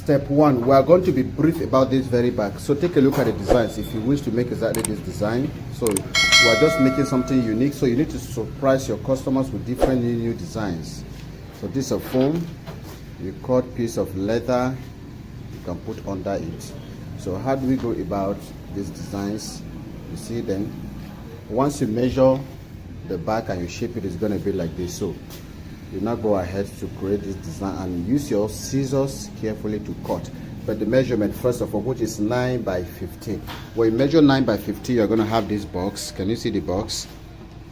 Step 1, we are going to be brief about this very bag. So take a look at the designs if you wish to make exactly this design. So we are just making something unique, so you need to surprise your customers with different new designs. So this is a foam, you cut piece of leather, you can put under it. So how do we go about these designs? You see them. Once you measure the back and you shape it, it's going to be like this. So you now go ahead to create this design and use your scissors carefully to cut. But the measurement, first of all, which is 9 by 15. When you measure 9 by 15, you're going to have this box. Can you see the box?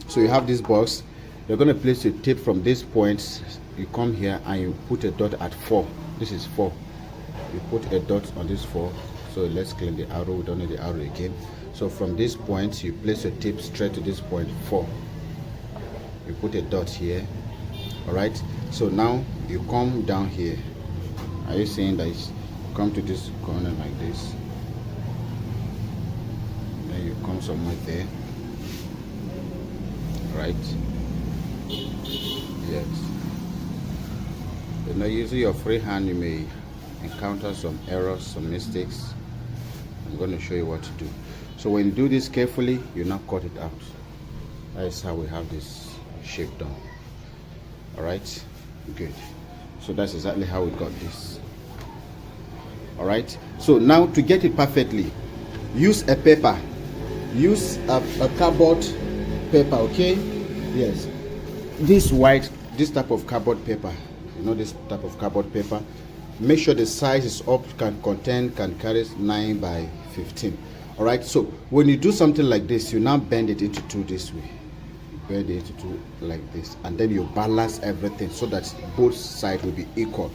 So you have this box. You're going to place your tape from this point. You come here and you put a dot at 4. This is 4. You put a dot on this 4. So let's clean the arrow. We don't need the arrow again. So from this point, you place your tape straight to this point 4. You put a dot here. Alright, so now you come down here. Are you seeing that? You come to this corner like this, then you come somewhere there, right? Yes. You know, using your free hand, you may encounter some errors, some mistakes. I'm going to show you what to do. So when you do this carefully, you now cut it out. That is how we have this shape done. Alright, good. So that's exactly how we got this. Alright, so now to get it perfectly, use a paper. Use a cardboard paper, okay? Yes. This type of cardboard paper. You know this type of cardboard paper. Make sure the size is up, can carry 9 by 15. Alright, so when you do something like this, you now bend it into two this way. Bend it to like this, and then you balance everything so that both sides will be equal.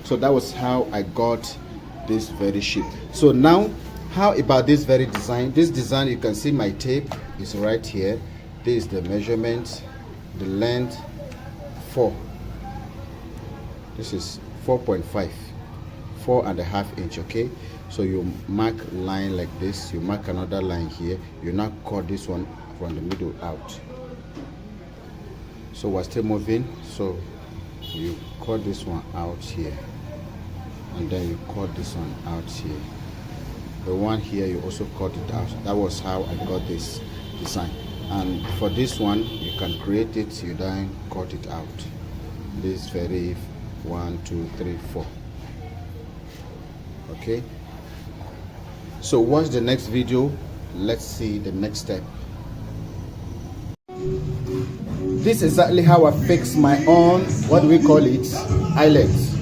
So that was how I got this very shape. So now, how about this very design? This design, you can see my tape is right here. This is the measurement, the length 4. This is 4.5, 4.5 inch. Okay, so you mark line like this, you mark another line here, you now cut this one from the middle out. So we're still moving, so you cut this one out here, and then you cut this one out here. The one here, you also cut it out. That was how I got this design. And for this one, you can create it, you then cut it out. This very 1, 2, 3, 4. Okay, so watch the next video. Let's see the next step. This is exactly how I fix my own, what do we call it, eyelets.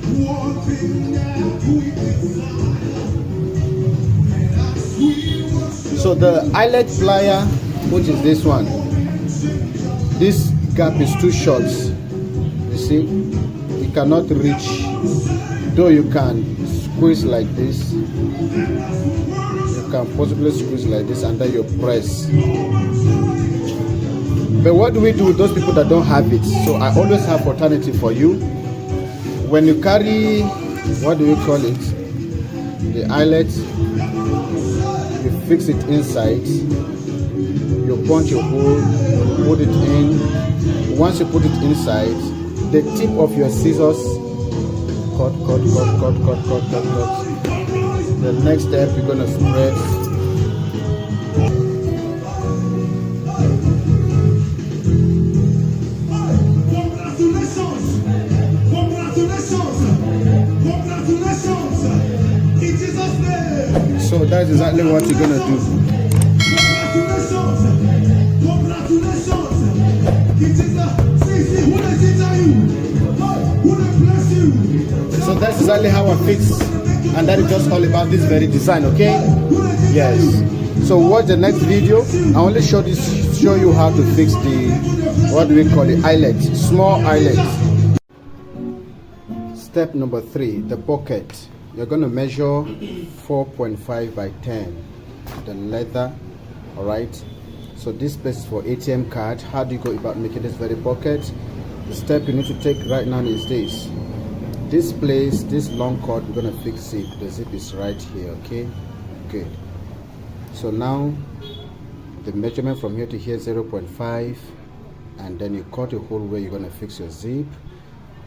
So the eyelet plier, which is this one, this gap is too short. You see, you cannot reach, though you can squeeze like this. You can possibly squeeze like this, and then you press. But what do we do with those people that don't have it? So I always have alternative for you. When you carry, what do you call it, the eyelet, you fix it inside, you punch a hole, put it in. Once you put it inside, the tip of your scissors, cut. The next step, you're gonna spread. So that's exactly what you're gonna do. So that's exactly how I fix, and that is just all about this very design, okay? Yes. So watch the next video. I only show you how to fix the, what do we call it, eyelet, small eyelet. Step number 3, the pocket. You're going to measure 4.5 by 10, the leather. All right, so this space is for ATM card. How do you go about making this very pocket? The step you need to take right now is this place, this long cord, we're going to fix it. The zip is right here. Okay, good. So now the measurement from here to here, 0.5, and then you cut a hole where you're going to fix your zip.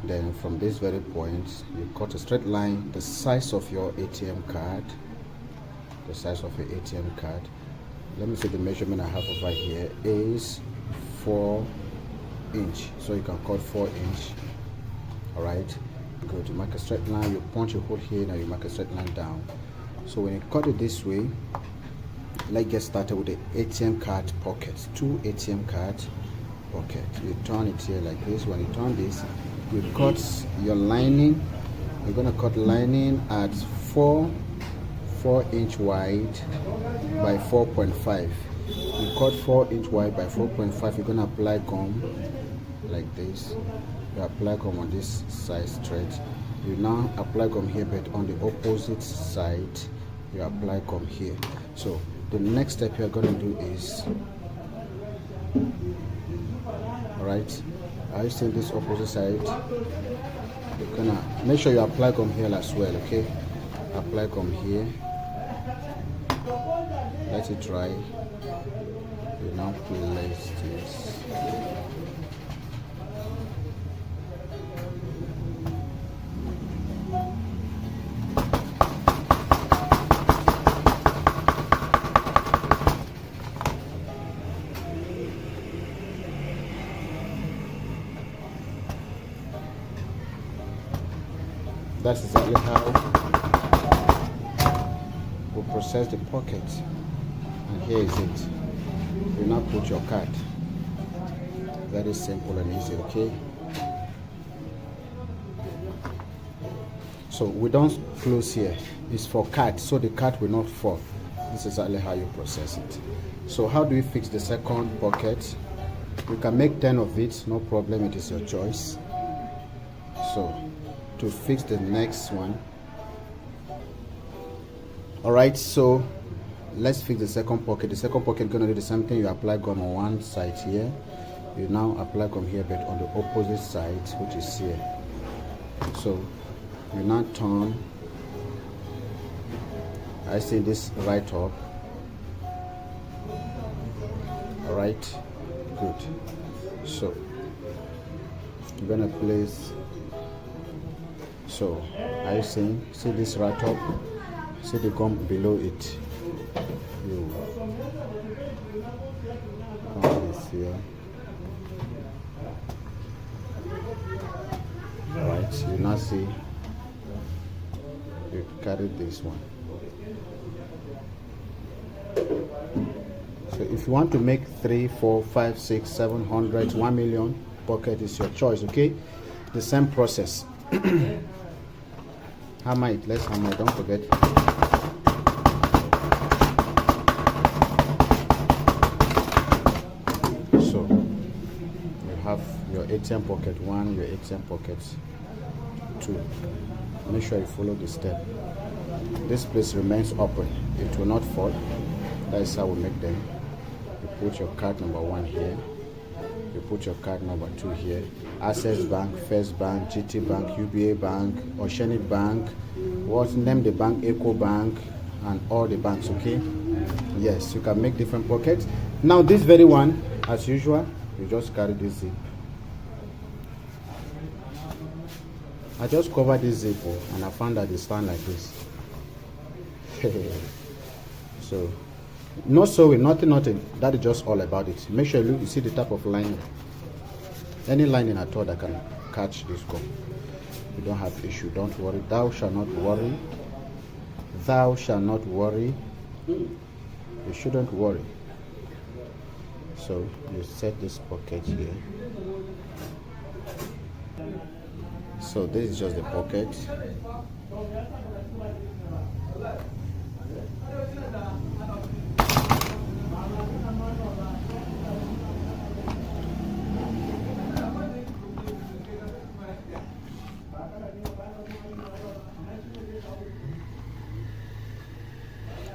Then from this very point, you cut a straight line, the size of your ATM card, the size of your ATM card. Let me see, the measurement I have over here is 4 inch, so you can cut 4 inch. All right, go to mark a straight line, you punch a hole here, now you mark a straight line down. So when you cut it this way, let's get started with the ATM card pocket. 2 ATM card pocket. You turn it here like this. When you turn this, you cut your lining. You're gonna cut lining at 4 inch wide by 4.5. You cut 4 inch wide by 4.5. You're gonna apply gum like this. You apply gum on this side straight. You now apply gum here, but on the opposite side you apply gum here. So the next step you're gonna do is, all right, are you seeing this opposite side? You're gonna make sure you apply gum here as well. Okay, apply gum here, let it dry. You now place this. That's exactly how we process the pocket. And here is it. You now put your card. Very simple and easy, okay? So we don't close here. It's for card, so the card will not fall. This is exactly how you process it. So how do you fix the second pocket? You can make 10 of it, no problem, it is your choice. So to fix the next one, all right, so let's fix the second pocket. The second pocket gonna do the same thing. You apply gum on one side here, you now apply gum here, but on the opposite side, which is here. So you now turn, I see this right up. All right, good. So you're gonna place, so are you seeing, see this right up, see the gum below it. You come this here. All right, you now see, you carry this one. So if you want to make 3, 4, 5, 6, 700, 1 million pocket, is your choice, okay? The same process. Hammer it, let's hammer it, don't forget. So you have your ATM pocket 1, your ATM pocket 2. Make sure you follow the step. This place remains open, it will not fall. That is how we make them. You put your card number 1 here, you put your card number 2 here. Access Bank, First Bank, GT Bank, UBA Bank, Oceanic Bank, what name the bank, Eco Bank, and all the banks, okay? Yes, you can make different pockets. Now this very one, as usual, you just carry this zip. I just covered this zip and I found that it stand like this. So no sewing, nothing. That is just all about it. Make sure you see the type of lining. Any lining at all that can catch this gum. You don't have issue, don't worry. Thou shalt not worry. Thou shalt not worry. You shouldn't worry. So you set this pocket here. So this is just the pocket.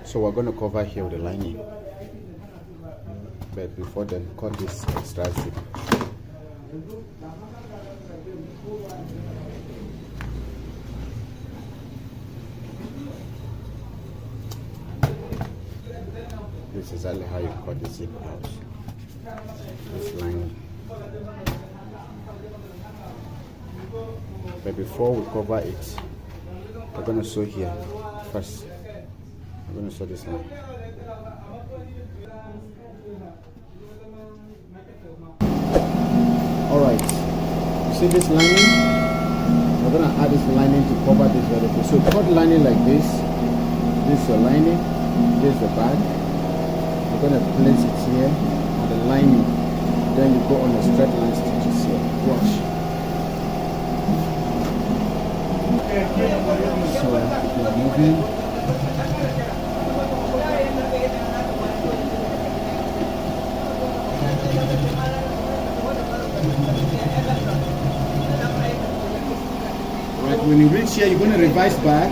So we're going to cover here with the lining, but before then, cut this extra zip. This is exactly how you cut the zip out. This lining. But before we cover it, we're going to sew here first. I'm going to sew this line. Alright, you see this lining? We're going to add this lining to cover this vertical. So cut the lining like this. This is your lining. This is the back. We're going to place it here on the lining. Then you go on the straight line stitches here. Watch. So we're moving. Right, when you reach here, you're going to revise back.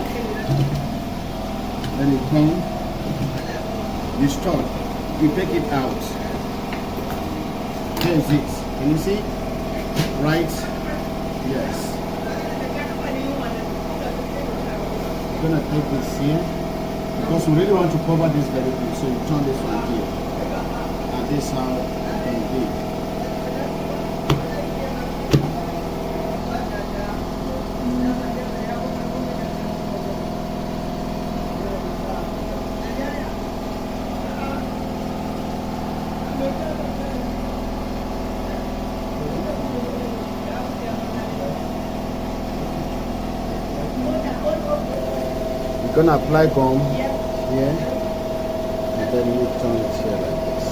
Then you come, you stop, you take it out. Here's it. Can you see? Right? Yes. You're going to take this here because we really want to cover this very good. So you turn this one here. And this is how you can do it. You're gonna apply gum here, and then you turn it here like this.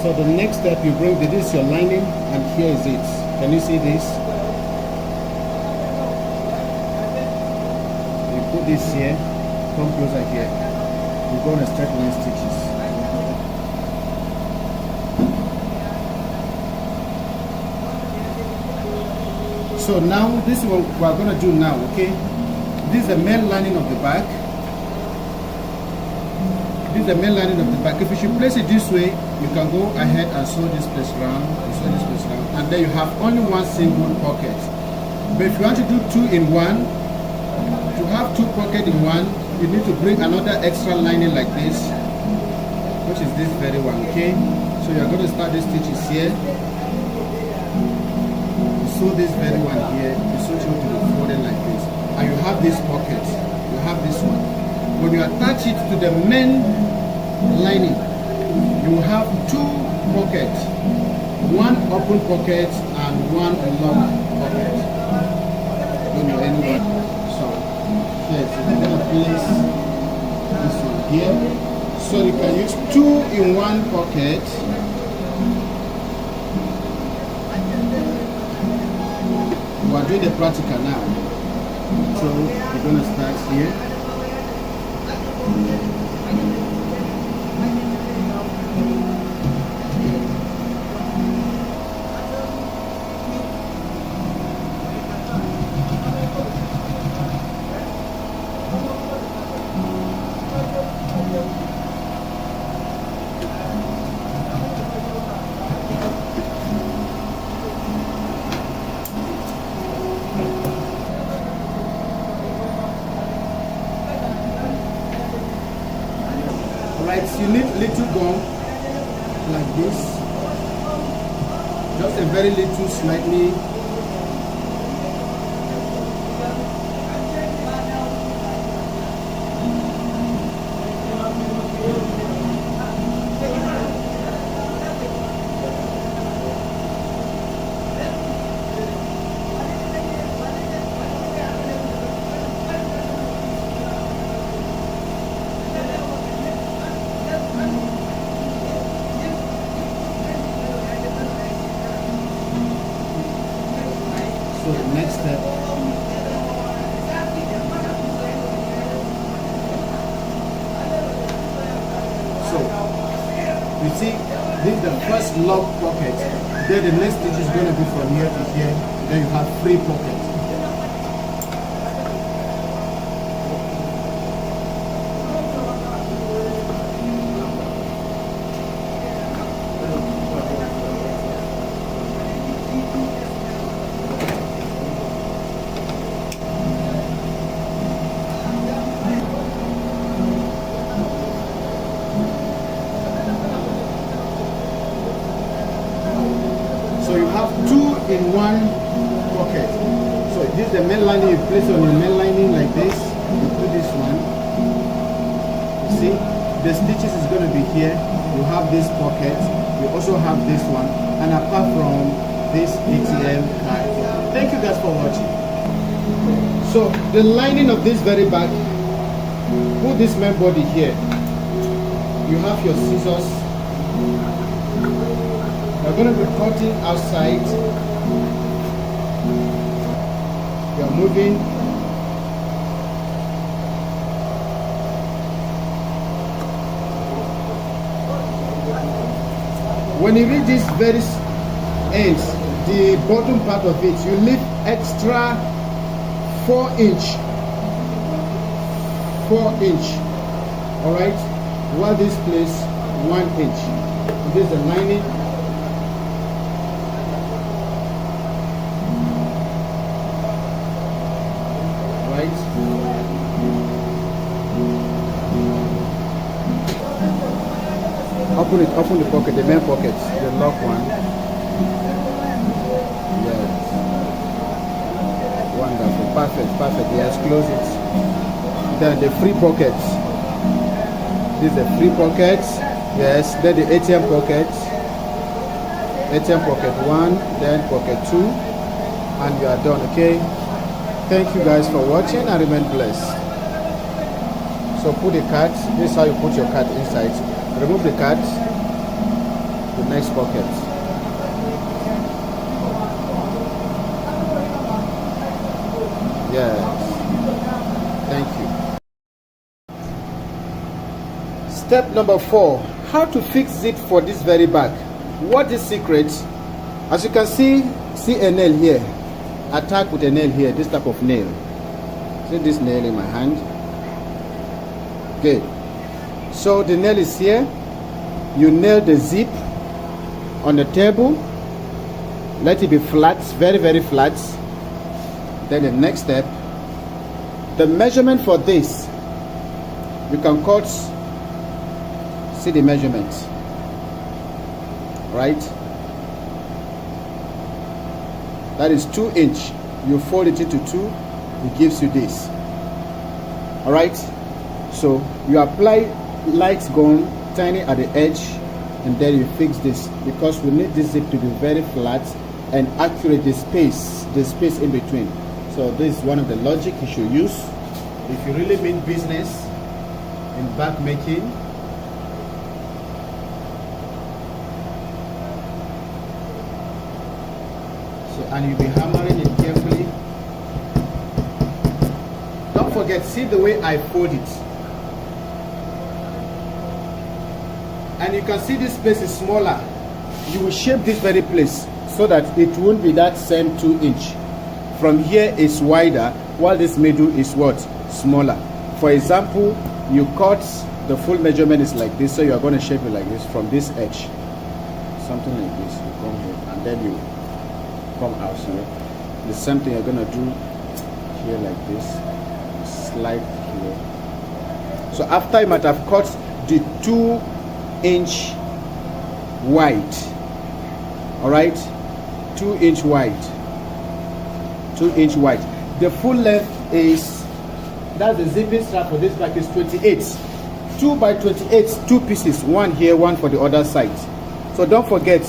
So the next step, you bring this is your lining, and here is it. Can you see this? You put this here, come closer here. You go on a straight line stitches. So now this is what we're going to do now, okay? This is the main lining of the back. This is the main lining of the back. If you should place it this way, you can go ahead and sew this place round, and then you have only one single pocket. But if you want to do two in one, to have two pockets in one, you need to bring another extra lining like this, which is this very one, okay? So you're going to start these stitches here. You sew this very one here, you sew it to the folding like this, and you have this pocket, you have this one. When you attach it to the main lining, you have two pockets, one open pocket and one locked pocket. Don't know anyone. So yes, you're gonna place this one here. So you can use two in one pocket. We are doing the practical now. So you're gonna start here. Right, so you need little gum like this, just a very little, slightly. So the next step, so you see this is the first lock pocket, then the next stitch is going to be from here to here. Then you have free pocket. So you have two in one pocket. So this is the main lining. You place on your main lining like this. You put this one. You see, the stitches is going to be here. You have this pocket. You also have this one. And apart from this ATM card. Thank you guys for watching. So the lining of this very bag. Put this main body here. You have your scissors. You're going to be cutting outside. You're moving. When you reach this very end, the bottom part of it, you leave extra 4 inch. 4 inch. Alright? While this place 1 inch. This is the lining. Open the pocket, the main pocket, the lock one. Yes. Wonderful, perfect. Yes, close it. Then the free pockets. This is the free pockets. Yes. Then the ATM pocket. ATM pocket 1, then pocket 2, and you are done. Okay. Thank you guys for watching and remain blessed. So put the card. This is how you put your card inside. Remove the card. The next pocket. Yes. Thank you. Step number 4. How to fix zip for this very bag. What is secret? As you can see a nail here. Attack with a nail here. This type of nail. See this nail in my hand. Good. So the nail is here. You nail the zip on the table. Let it be flat, very flat. Then the next step, the measurement for this, you can cut. See the measurement, right? That is 2 inch. You fold it into 2. It gives you this. All right. So you apply light gum tiny at the edge, and then you fix this, because we need this zip to be very flat and accurate, the space in between. So this is one of the logic you should use if you really mean business in bag making. So, and you'll be hammering it carefully. Don't forget, see the way I fold it. And you can see this place is smaller. You will shape this very place so that it won't be that same 2 inch. From here it's wider, while this middle is what? Smaller. For example, you cut, the full measurement is like this, so you are going to shape it like this from this edge. Something like this. You come here and then you come out here. The same thing you're going to do here like this. Slide here. So after you might have cut the 2 inch wide, all right, 2 inch wide, 2 inch wide. The full length is, that's the zipping strap for this bag, is 28. 2 by 28, 2 pieces, one here, one for the other side. So don't forget,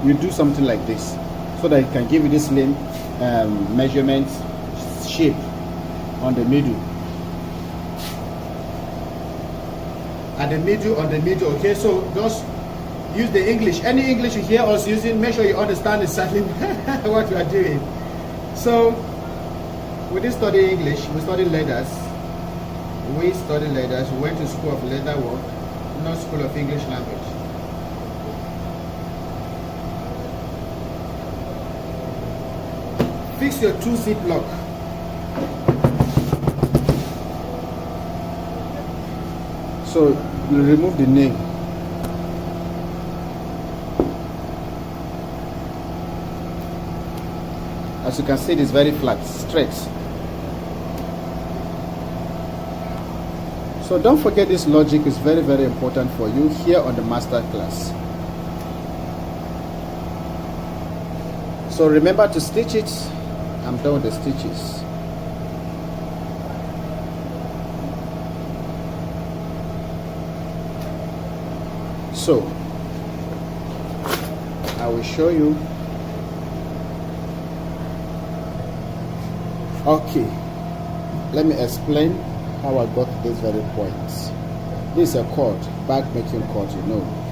you do something like this so that it can give you this slim measurement shape on the middle. At the middle, on the middle. Okay, so just use the English. Any English you hear us using, make sure you understand exactly what we are doing. So we did study English, we studied leathers. We studied leathers. We went to school of leather work, not school of English language. Fix your 2-zip lock. So you remove the nail. As you can see, it is very flat, straight. So don't forget, this logic is very, very important for you here on the master class. So remember to stitch it. I'm done with the stitches. So I will show you. Okay, let me explain how I got to this very point. This is a cord, bag making cord, you know.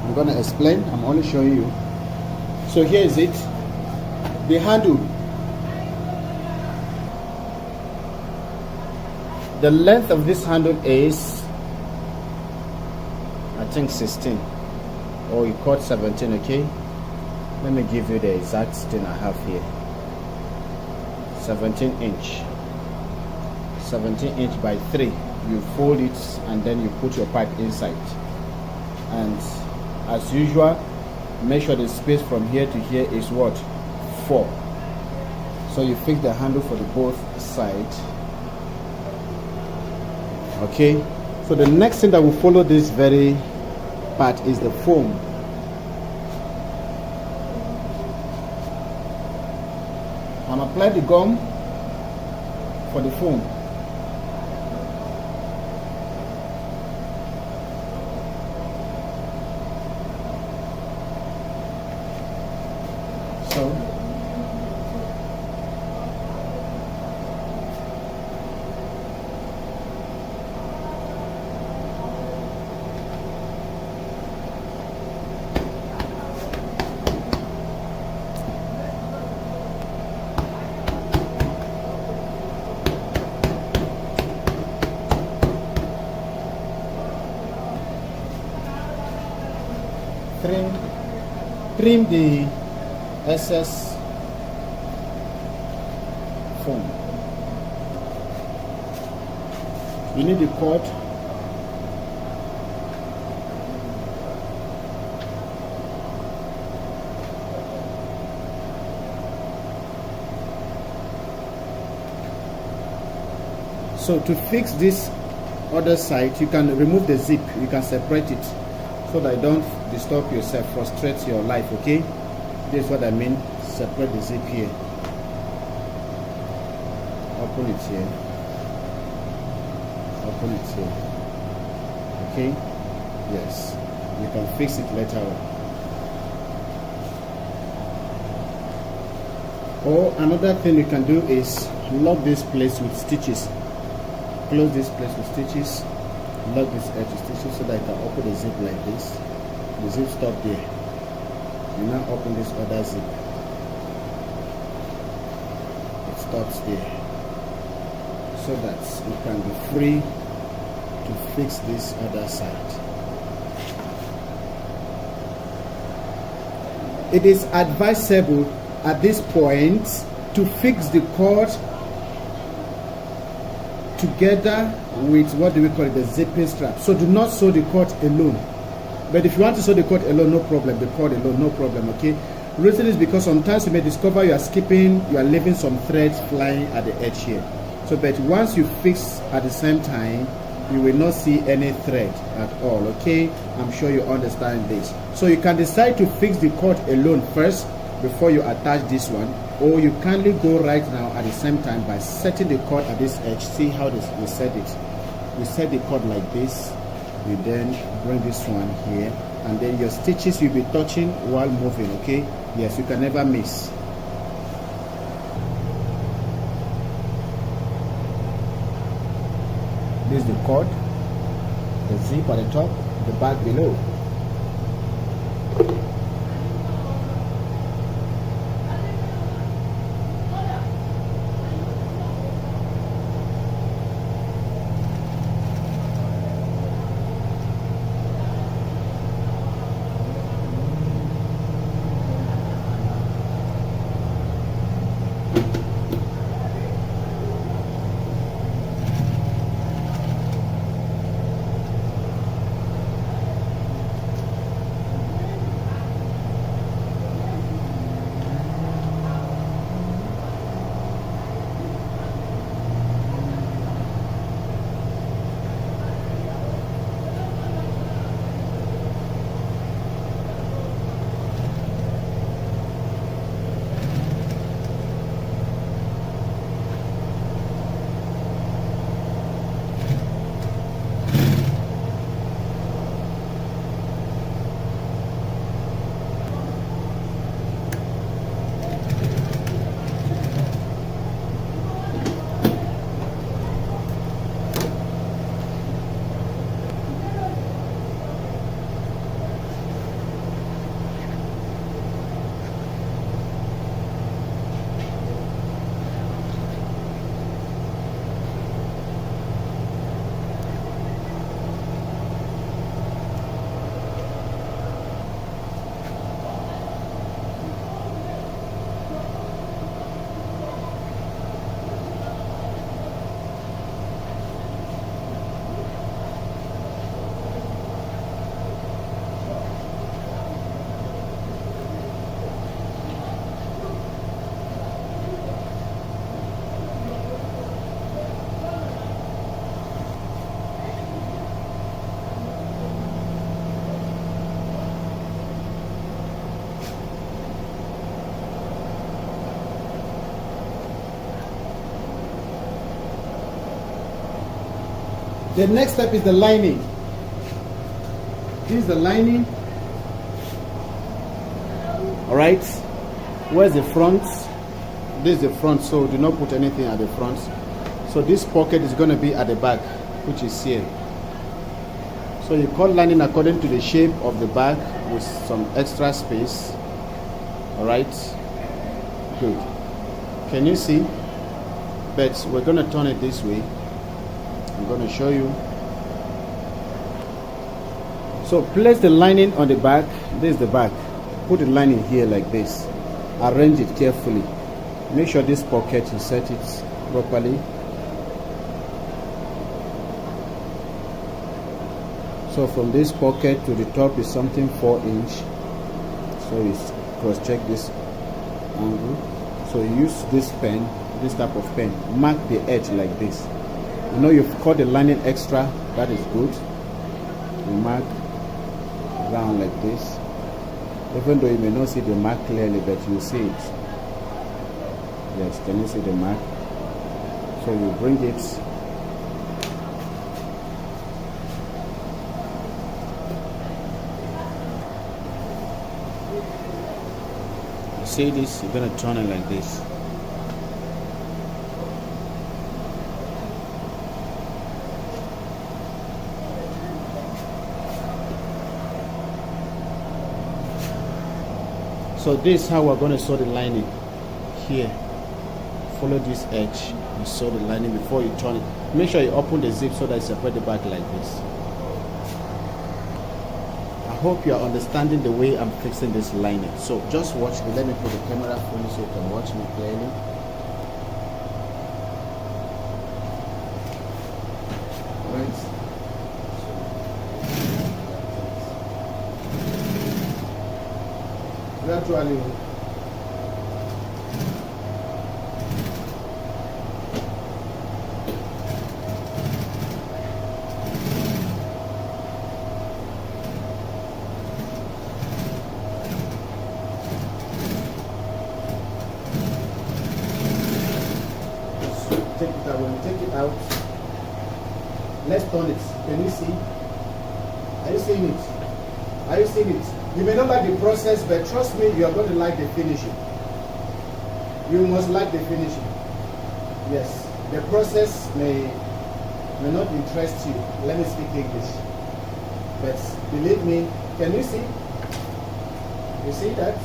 I'm gonna explain, I'm only showing you. So here is it, the handle. The length of this handle is, I think 16, or you cut 17, okay? Let me give you the exact thing I have here. 17 inch. 17 inch by 3. You fold it and then you put your pipe inside. And as usual, make sure the space from here to here is what? 4. So you fix the handle for the both sides. Okay, so the next thing that will follow this very part is the foam. I'm applying the gum for the foam. So trim the excess foam. You need the cord. So to fix this other side, you can remove the zip, you can separate it so that you don't disturb yourself, frustrate your life, okay? This is what I mean, separate the zip here. Open it here. Open it here. Okay? Yes. You can fix it later on. Or another thing you can do is lock this place with stitches. Close this place with stitches. Lock this edge with stitches so that you can open the zip like this. The zip stop there. You now open this other zip. It stops there. So that you can be free to fix this other side. It is advisable at this point to fix the cord together with, what do we call it, the zipping strap. So do not sew the cord alone. But if you want to sew the cord alone, no problem. The cord alone, no problem, okay? Reason is because sometimes you may discover you are skipping, you are leaving some threads flying at the edge here. So, but once you fix at the same time, you will not see any thread at all, okay? I'm sure you understand this. So you can decide to fix the cord alone first before you attach this one, or you kindly go right now at the same time by setting the cord at this edge. See how this we set it. We set the cord like this. You then bring this one here, and then your stitches will be touching while moving, okay? Yes, you can never miss. This is the cord, the zip at the top, the bag below. The next step is the lining. This is the lining. Alright, where's the front? This is the front, so do not put anything at the front. So this pocket is going to be at the back, which is here. So you cut lining according to the shape of the bag with some extra space. Alright, good. Can you see? But we're going to turn it this way. I'm going to show you. So place the lining on the back. This is the back. Put the lining here like this. Arrange it carefully. Make sure this pocket, you set it properly. So from this pocket to the top is something 4 inch. So you cross check this angle. So you use this pen, this type of pen. Mark the edge like this. You know you've cut the lining extra. That is good. You mark round like this. Even though you may not see the mark clearly, but you see it. Yes, can you see the mark? So you bring it. You see this? You're going to turn it like this. So this is how we're going to sew the lining. Here, follow this edge and sew the lining before you turn it. Make sure you open the zip so that you separate the back like this. I hope you are understanding the way I'm fixing this lining. So just watch me. Let me put the camera for you so you can watch me clearly. Right. Gradually. Take it out. When you take it out, let's turn it. Can you see? Are you seeing it? Are you seeing it? You may not like the process, but trust me, you are going to like the finishing. You must like the finishing. Yes, the process may not interest you. Let me speak English. But believe me, can you see? You see that?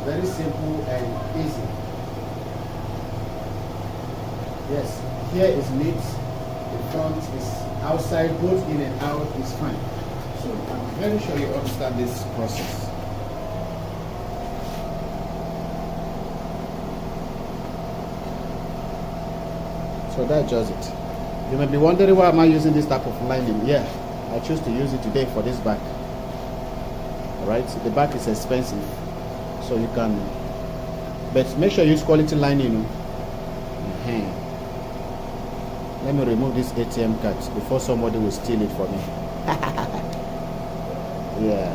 Very simple and easy. Yes, here is neat. The front is outside, both in and out is fine. So I'm very sure you understand this process. So that's just it. You may be wondering why am I using this type of lining. Yeah, I choose to use it today for this bag. Alright, so the bag is expensive, so you can, but make sure you use quality lining. Let me remove this ATM card before somebody will steal it for me. Yeah.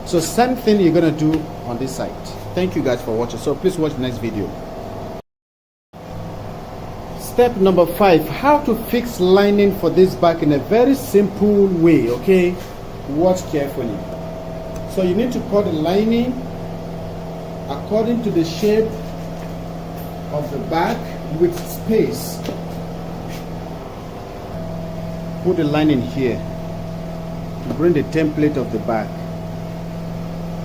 So same thing you're gonna do on this side. Thank you guys for watching. So please watch the next video. Step number 5, how to fix lining for this bag in a very simple way. Okay, watch carefully. So you need to cut the lining according to the shape of the bag with space. Put the lining here. Bring the template of the bag.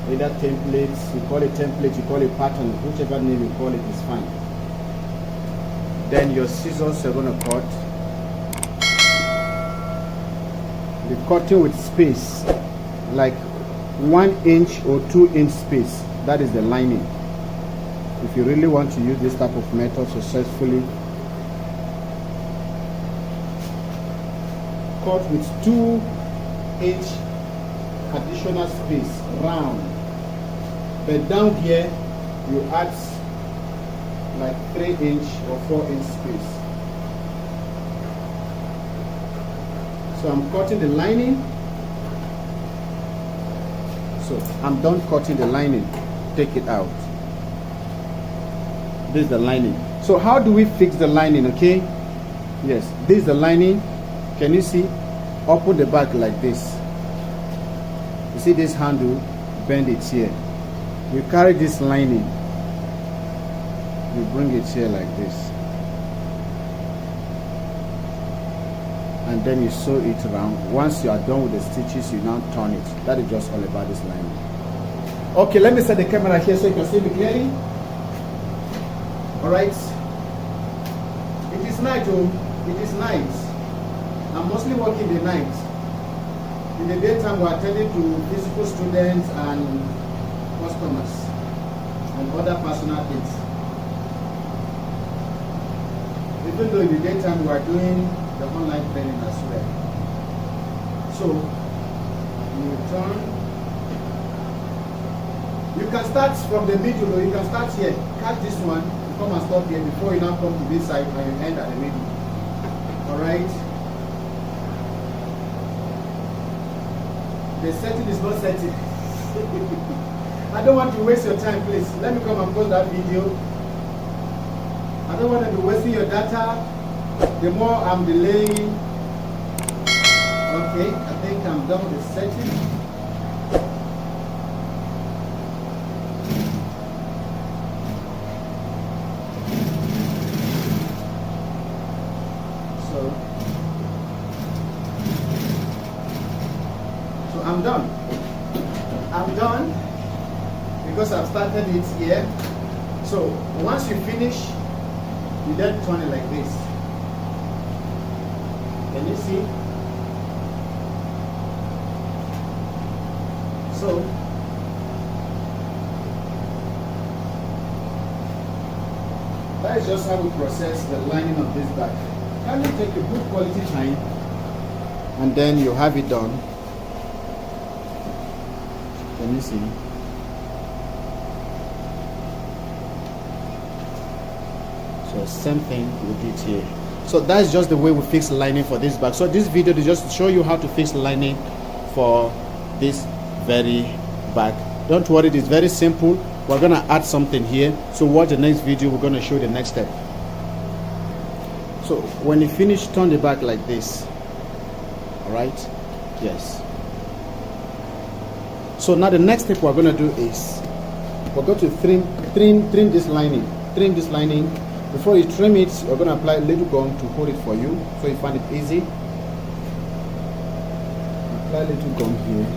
Either templates, you call it template, you call it pattern, whichever name you call it is fine. Then your scissors are going to cut. The cutting with space, like 1 inch or 2 inch space. That is the lining. If you really want to use this type of method successfully, cut with 2 inch additional space round, but down here you add like 3 inch or 4 inch space. So I'm cutting the lining. So I'm done cutting the lining. Take it out. This is the lining. So how do we fix the lining? Okay, Yes, this is the lining. Can you see? Open the back like this. You see this handle, bend it here. You carry this lining, you bring it here like this, and then you sew it around. Once you are done with the stitches, you now turn it. That is just all about this lining. Okay, let me set the camera here so you can see me clearly. Alright, it is night, it is night. I'm mostly working the night. In the daytime, we're attending to physical students and customers and other personal things. Even though in the daytime we are doing the online training as well. So you turn. You can start from the middle, or you can start here. Catch this one, you come and stop here before you now come to this side and you end at the middle. Alright? The setting is not setting. I don't want to waste your time, please. Let me come and post that video. I don't want to be wasting your data. The more I'm delaying. Okay, I think I'm done with the setting. So I'm done. I'm done because I've started it here. So once you finish, you then turn it like this. Can you see? So that is just how we process the lining of this bag. Kindly take a good quality time and then you have it done. Can you see? So same thing we did here. So that's just the way we fix lining for this bag. So this video is just to show you how to fix lining for this very bag. Don't worry, it's very simple. We're gonna add something here. So watch the next video, we're gonna show you the next step. So when you finish, turn the bag like this. Alright? Yes. So now the next step we're gonna do is we're going to trim this lining. Trim this lining. Before you trim it, you're going to apply a little gum to hold it for you so you find it easy. Apply a little gum here.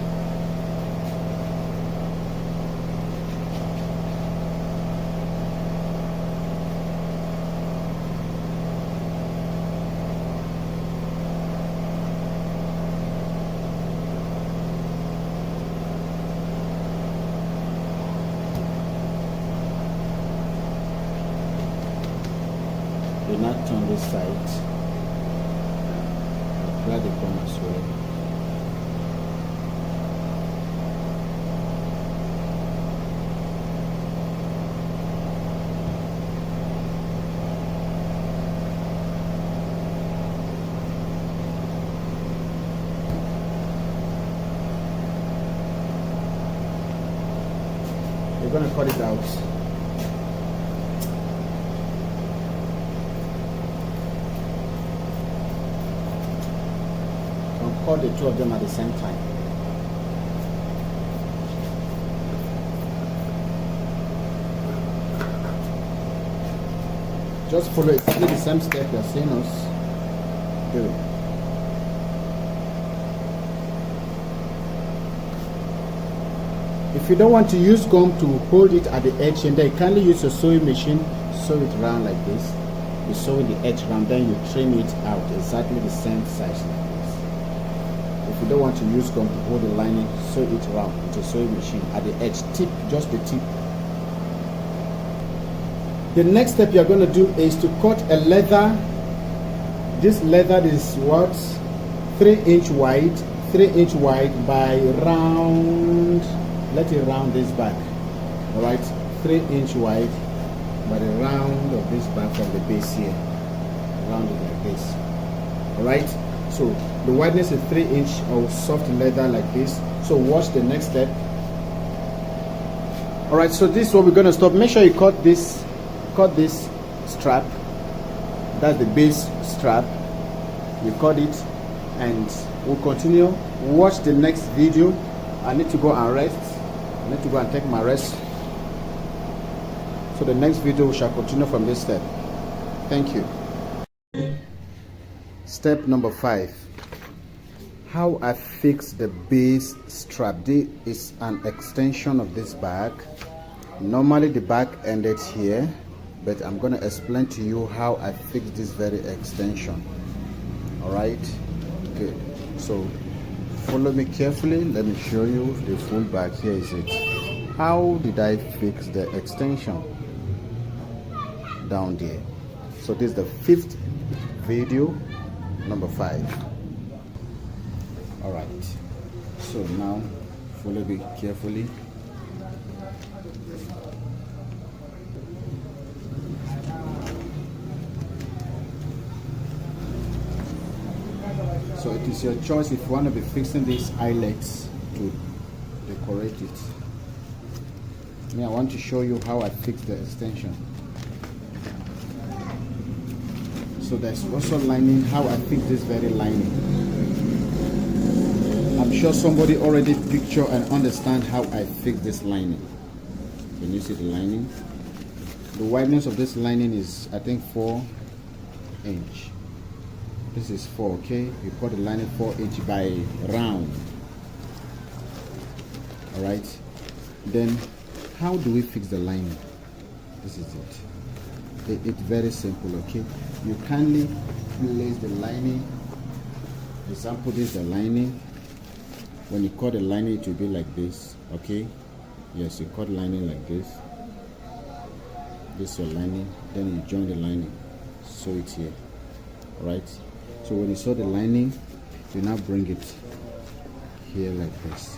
Do not turn this side. Apply the gum as well. You're going to cut it out. Cut the two of them at the same time. Just follow exactly the same step you're seeing us do. If you don't want to use gum to hold it at the edge, and then kindly use your sewing machine, sew it around like this. You sew the edge around, then you trim it out exactly the same size like this. If you don't want to use gum to hold the lining, sew it around with a sewing machine at the edge, tip, just the tip. The next step you're going to do is to cut a leather. This leather is what? 3-inch wide, 3-inch wide by round. Let it round this back. Alright, 3-inch wide by the round of this back from the base here. Round it like this. Alright. So the wideness is 3-inch of soft leather like this. So watch the next step. Alright, so this is what we're going to stop. Make sure you cut this strap. That's the base strap. record it, and we'll continue. Watch the next video. I need to go and rest. I need to go and take my rest. So the next video we shall continue from this step. Thank you. Step number 5. How I fix the base strap. This is an extension of this bag. Normally the bag ended here, but I'm going to explain to you how I fix this very extension. Alright, good. So follow me carefully. Let me show you the full bag. Here is it. How did I fix the extension? Down there. So this is the 5th video, number 5. Alright, so now follow me carefully. So it is your choice if you want to be fixing these eyelets to decorate it. I want to show you how I fix the extension. So there's also lining, how I fix this very lining. I'm sure somebody already picture and understand how I fix this lining. Can you see the lining? The wideness of this lining is, I think, 4 inch. This is 4, okay? You cut the lining 4 inch by round. Alright. Then how do we fix the lining? This is it. It's very simple, okay? You kindly place the lining. Example, this is the lining. When you cut the lining, it will be like this, okay? Yes, you cut lining like this. This is your lining. Then you join the lining. Sew it here, right? So when you sew the lining, you now bring it here like this.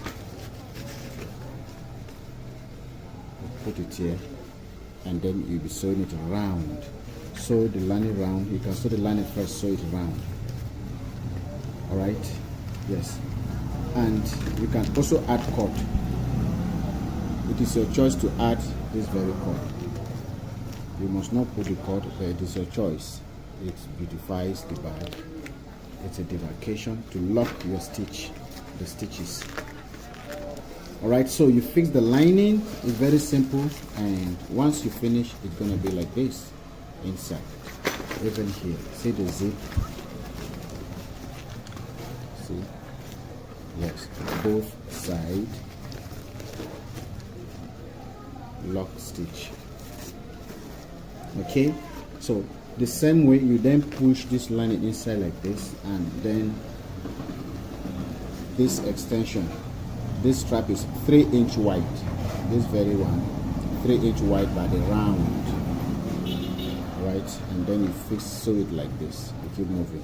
You put it here, and then you'll be sewing it round. Sew the lining round. You can sew the lining first, sew it round. All right? Yes. And you can also add cord. It is your choice to add this very cord. You must not put the cord, but it is your choice. It beautifies the bag. It's a demarcation to lock your stitch, the stitches. Alright, so you fix the lining. It's very simple, and once you finish, it's gonna be like this inside. Even here, see the zip. See? Yes, both sides. Lock stitch. Okay, so the same way you then push this lining inside like this, and then this extension, this strap is 3 inch wide. This very one, 3 inch wide by the round, right? And then you fix, sew it like this. You keep moving.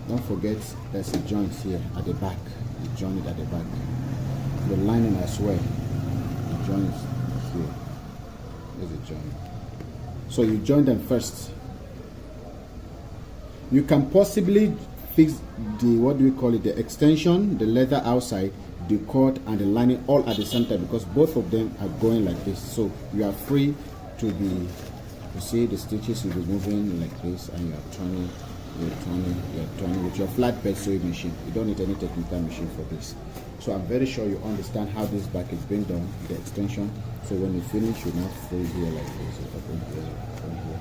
Don't forget there's a joint here at the back. You join it at the back. The lining as well. You join it here. There's a joint. So you join them first. You can possibly fix the, what do we call it, the extension, the leather outside, the cord and the lining all at the same time, because both of them are going like this. So you are free to be, you see the stitches will be moving like this, and you are turning, you're turning with your flat bed sewing machine. You don't need any technical machine for this. So I'm very sure you understand how this back is being done, the extension. So when you finish, you now fold here like this. You open here, open here.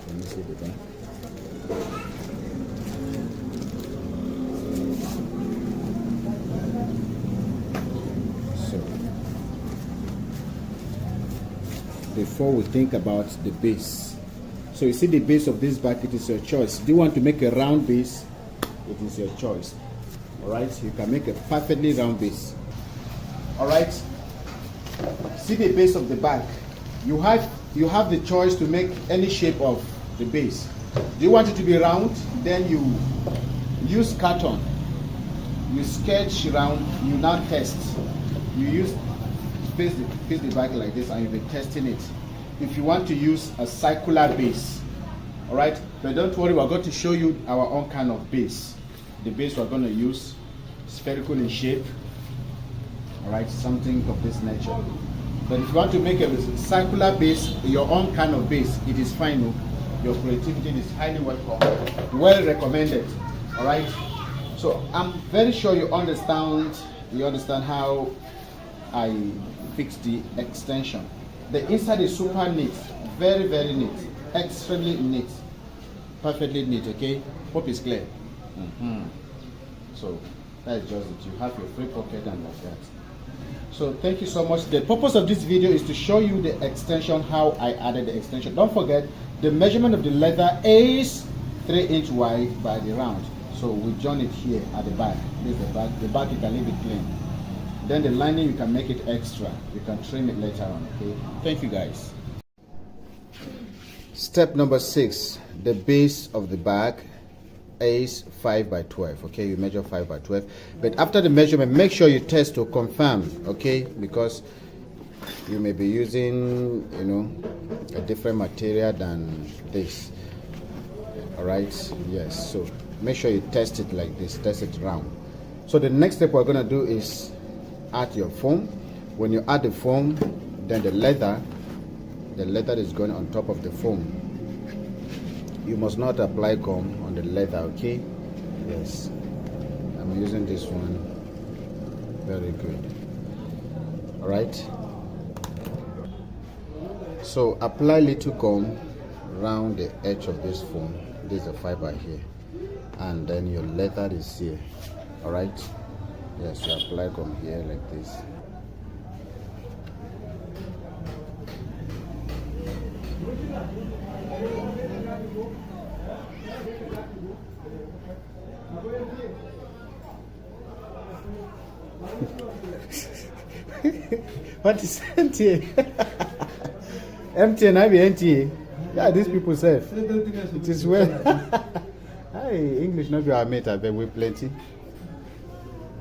Can you see the back? So before we think about the base, so you see the base of this back, it is your choice. Do you want to make a round base? It is your choice. Alright, you can make a perfectly round base. Alright, see the base of the back. You have the choice to make any shape of the base. Do you want it to be round? Then you use carton. You sketch round, you now test. You use face the back like this, and you'll be testing it. If you want to use a circular base, all right, but don't worry, we're going to show you our own kind of base. The base we're going to use spherical in shape, all right, something of this nature. But if you want to make a circular base, your own kind of base, it is fine. No? Your creativity is highly welcome, well recommended. All right. So I'm very sure you understand. You understand how I fixed the extension. The inside is super neat, very neat, extremely neat, perfectly neat. Okay. Hope it's clear. So that's just it. You have your free pocket and like that. So thank you so much. The purpose of this video is to show you the extension, how I added the extension. Don't forget, the measurement of the leather is 3-inch wide by the round. So we join it here at the back. This is the back. The back you can leave it plain. Then the lining you can make it extra. You can trim it later on. Okay. Thank you guys. Step number 6. The base of the bag is 5 by 12. Okay, you measure 5 by 12, but after the measurement, make sure you test to confirm. Okay, because you may be using, you know, a different material than this. All right. Yes. So make sure you test it like this. Test it round. So the next step we're gonna do is add your foam. When you add the foam, then the leather is going on top of the foam. You must not apply gum on the leather, okay? Yes. I'm using this one. Very good. All right. So apply little gum around the edge of this foam. This is a fiber here. And then your leather is here. All right. Yes, you apply gum here like this. What is empty? Empty and I be empty. Yeah, these people say it is well. Hi, English not be our mate, I bet we plenty.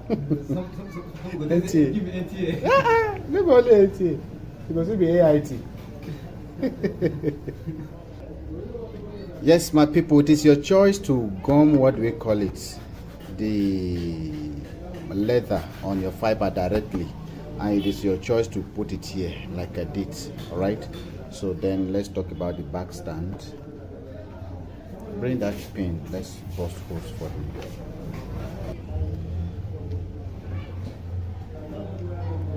Empty. Maybe only empty. Because it be AIT. Yes, my people, it is your choice to gum, what we call it, the leather on your fiber directly, and it is your choice to put it here like I did. All right, so then let's talk about the back stand. Bring that pin, let's bust holes for him.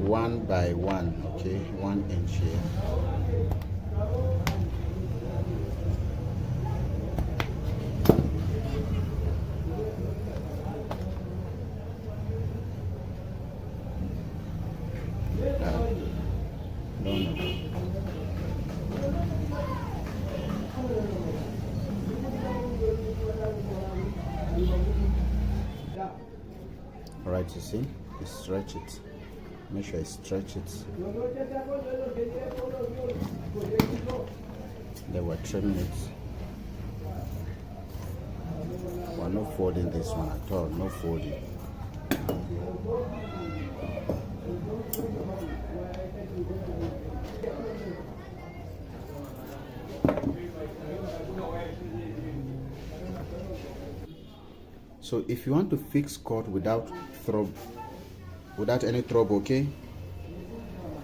One by one, okay, 1 inch here. All right, you see, you stretch it. Make sure you stretch it. Then we're trimming it. We're not folding this one at all. No folding. So if you want to fix cord without any trouble, okay,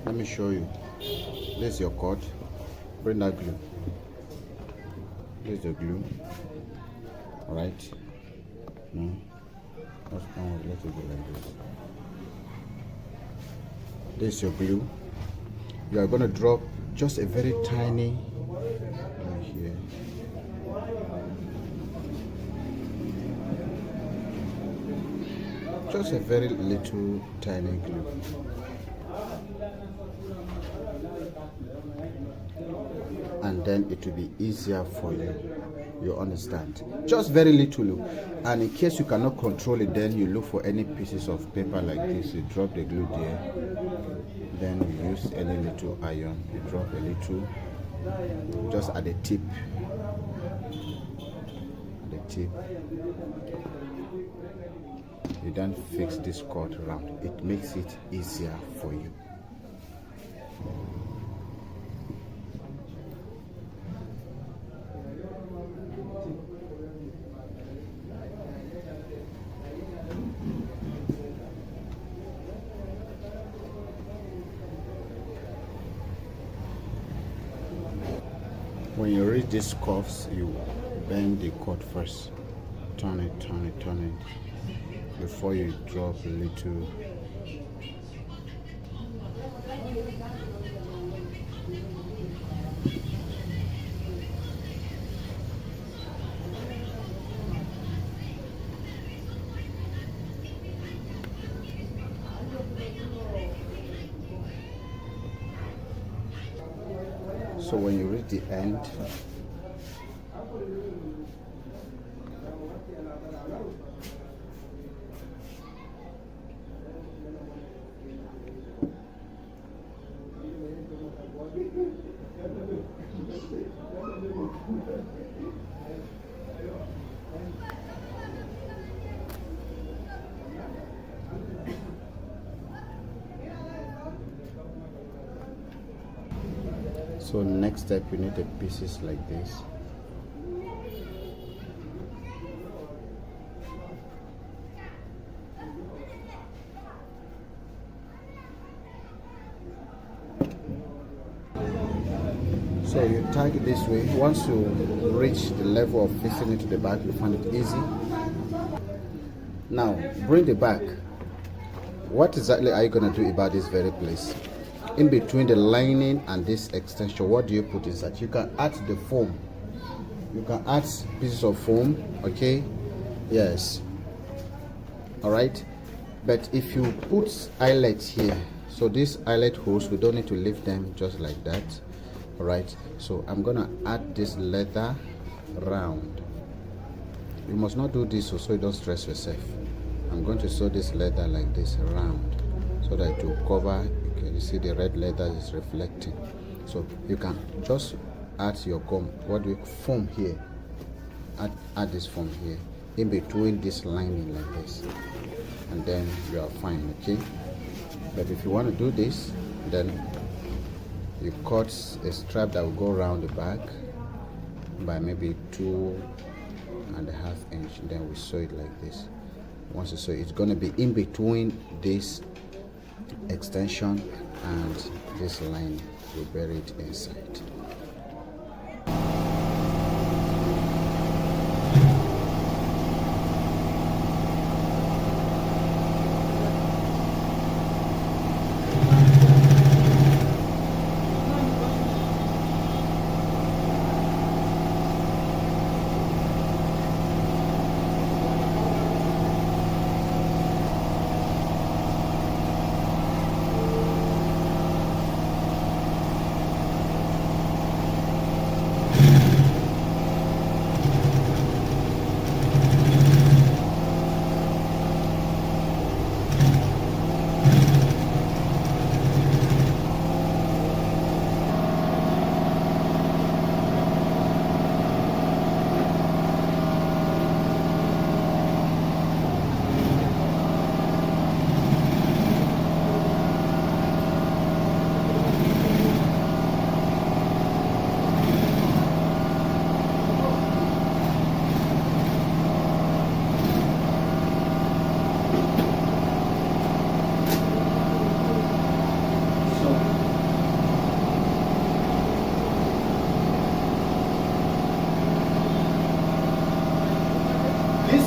let me show you. This is your cord. Bring that glue. This is the glue. All right. No, let it go like this. This is your glue. You are going to drop just a very tiny right here. Just a very little tiny glue. And then it will be easier for you. You understand? Just very little. And in case you cannot control it, then you look for any pieces of paper like this. You drop the glue there. Then you use any little iron. You drop a little just at the tip. At the tip. You then fix this cord around. It makes it easier for you. When you reach these cuffs, you bend the cord first. Turn it, turn it, turn it before you drop a little. So when you reach the end, so next step you need the pieces like this. So you tag it this way. Once you reach the level of fixing it to the back, you find it easy. Now bring the back. What exactly are you going to do about this very place? In between the lining and this extension, what do you put inside? You can add the foam. You can add pieces of foam, okay? Yes. All right. But if you put eyelets here, so these eyelet holes, we don't need to leave them just like that. All right. So I'm gonna add this leather round. You must not do this so you don't stress yourself. I'm going to sew this leather like this around so that it will cover. You see the red leather is reflecting, so you can just add your gum, what do you foam here, add this foam here in between this lining like this, and then you are fine, okay? But if you want to do this, then you cut a strap that will go around the back by maybe 2.5 inch, then we sew it like this. Once you sew it, it's going to be in between this extension and this line. We bury it inside.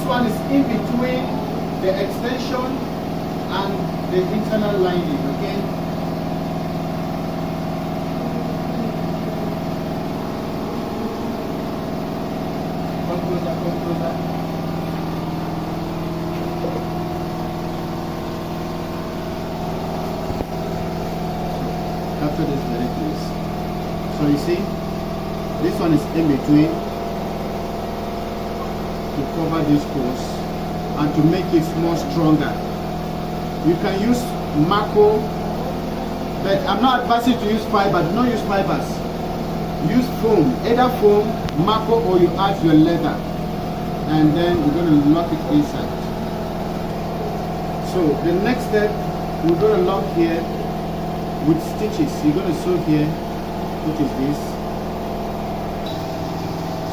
One is in between the extension and the internal lining, okay? Come closer, come closer. Capture this very close. So you see, this one is in between, to cover these holes and to make it more stronger. You can use Mako, but I'm not advising to use fiber. Do not use fibers. Use foam, either foam, Mako, or you add your leather, and then we're going to lock it inside. So the next step, we're going to lock here with stitches. You're going to sew here, which is this.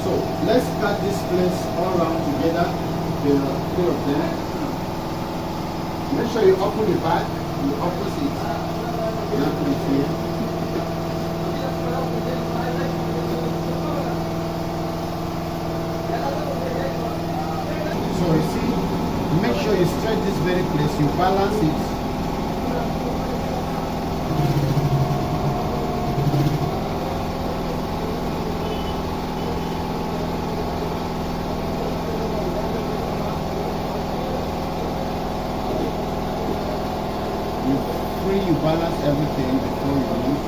So let's cut this place all around together, the three of them. Make sure you open the back, you opposite. You have to be here. as you balance it, you balance everything before you move.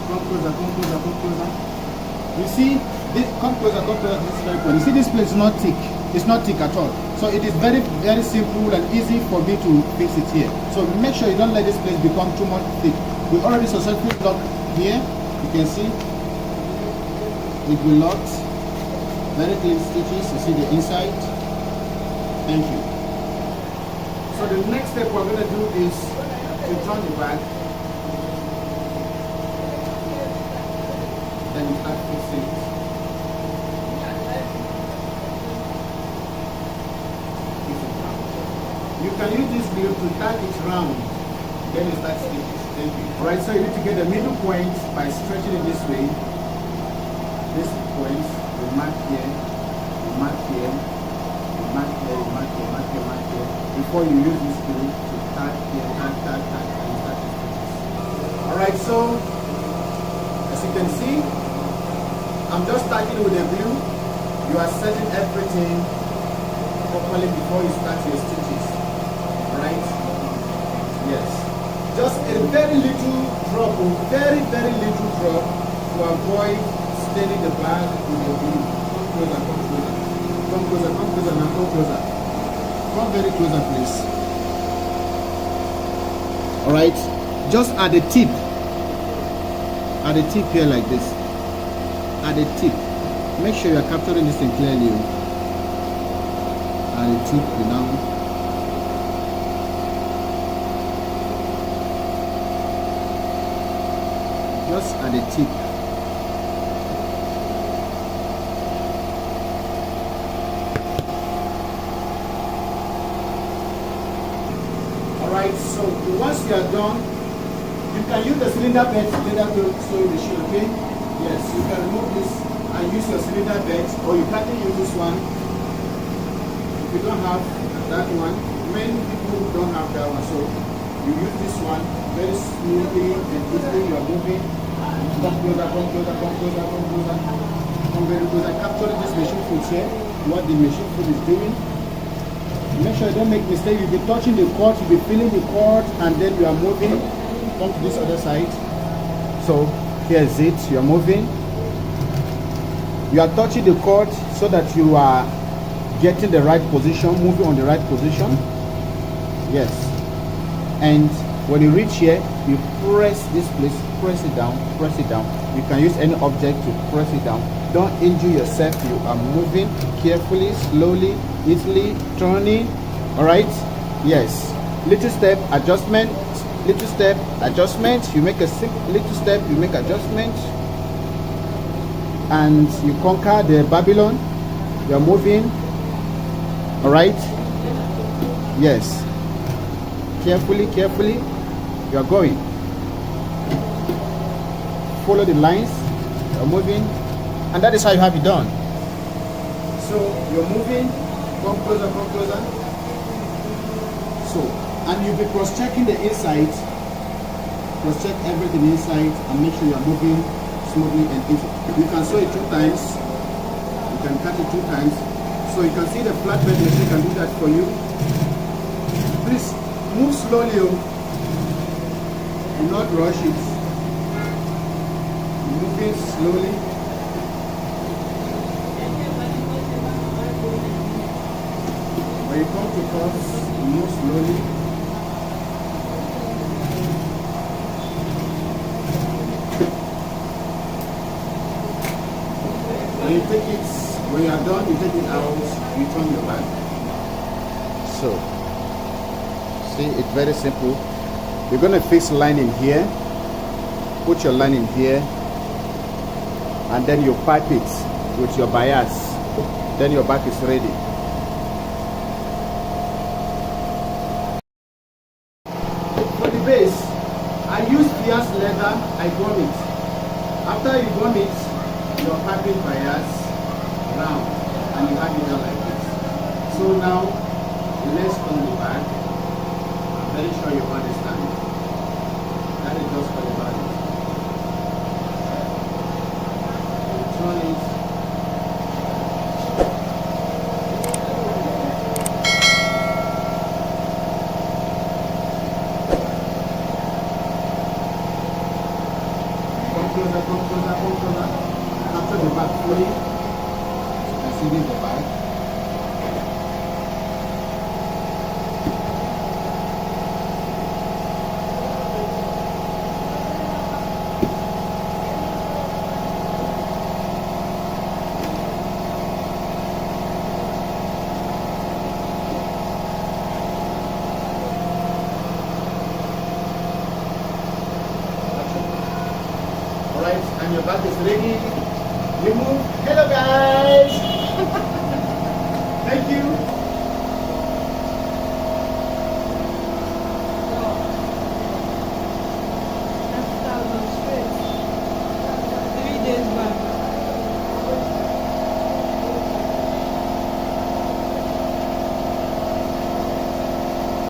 Come closer. You see, this, come closer, this is very important. You see, this place is not thick. It's not thick at all. So it is very, very simple and easy for me to fix it here. So make sure you don't let this place become too much thick. We already successfully locked here. You can see it will lock. Very clean stitches. You see the inside. Thank you. So the next step we're going to do is to turn the bag. Then you start fixing it. You can use this glue to tie it round. Then you start stitches. Thank you. Alright, so you need to get the middle point by stretching it this way. This point, you mark here, you mark here, you mark here, you mark here, mark here, mark here. Before you use this glue to tag here, tag, and you start the stitches. Alright, so as you can see, I'm just starting with the glue. You are setting everything properly before you start your stitches. Alright? Yes. Just a very little drop, very little drop to avoid staining the bag with your glue. Come closer, come closer. Come closer, come closer, now come closer. Come very closer, please. Alright? Just at the tip. At the tip here like this. At the tip, make sure you are capturing this thing clearly. At the tip, you now. Just at the tip. Alright, so once you are done, you can use the cylinder bed to sew the machine, okay? Yes, you can remove this and use your cylinder bed, or you can use this one. If you don't have that one, many people don't have that one, so you use this one very smoothly and easily. You are moving. Come closer, come closer, come closer, come closer. Come very closer. Capturing this machine foot here, what the machine foot is doing. Make sure you don't make mistake. You'll be touching the cord, you'll be feeling the cord, and then you are moving. Come to this other side. So here is it, you are moving. You are touching the cord so that you are getting the right position, moving on the right position. Yes. And when you reach here, you press this place, press it down, press it down. You can use any object to press it down. Don't injure yourself. You are moving carefully, slowly, easily, turning. Alright? Yes. Little step, adjustment. Little step, adjustment. You make a little step, you make adjustment, and you conquer the Babylon. You are moving. All right. Yes. Carefully, you are going. Follow the lines. You are moving, and that is how you have it done. So you're moving. Come closer, come closer. So. And you'll be cross-checking the inside, cross-check everything inside, and make sure you're moving smoothly and easy. You can sew it 2 times, you can cut it 2 times. So you can see the flatbed machine can do that for you. Please move slowly, do not rush it. Moving slowly. When you come to cross, move slowly. When you When you are done, you take it out, you turn your back. So, see, it's very simple. You're going to fix lining here, put your lining here, and then you pipe it with your bias. Then your back is ready. For the base, I use fierce leather, I gum it. After you gum it, your piping bias round, and you have it down like this. So now, let's turn the back. I'm very sure you understand. That is just for the back. You turn it. Come closer, come closer, come closer. Capture the back fully. You can see this is the back. Alright, and your back is ready. You move. Hello guys! Thank you.